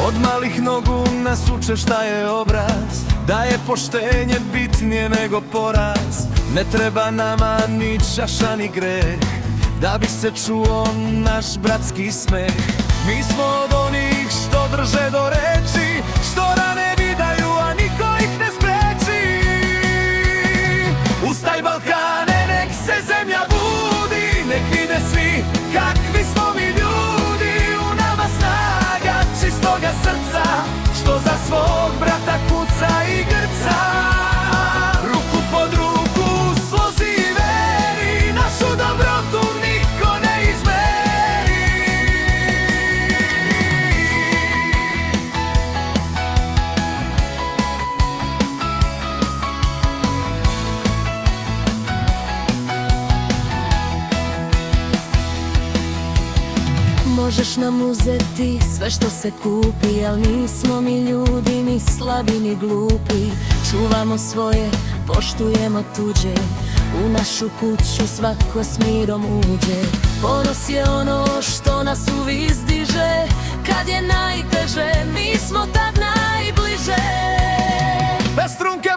Od malih nogu nas uče šta je obraz, da je poštenje bitnije nego poraz. Ne treba nama ni čaša ni greh, da bi se čuo naš bratski smeh. Mi smo od onih što drže do reči, što rane vidaju, a niko ih ne spreči. Ustaj Balkane, nek se zemlja budi, nek vide svi kakvi smo mi ljudi. U nama snaga čistoga srca, što za svog brata kuca i grca. Ruku pod ruku slozi i veri, našu dobrotu niko ne izmeri. Možeš nam uzeti sve što se kupi, al nismo mi ljudi ni slabi ni glupi. Čuvamo svoje, poštujemo tuđe, u našu kuću svako s mirom uđe. Ponos je ono što nas uvizdiže, kad je najteže mi smo tad najbliže. Bez trunke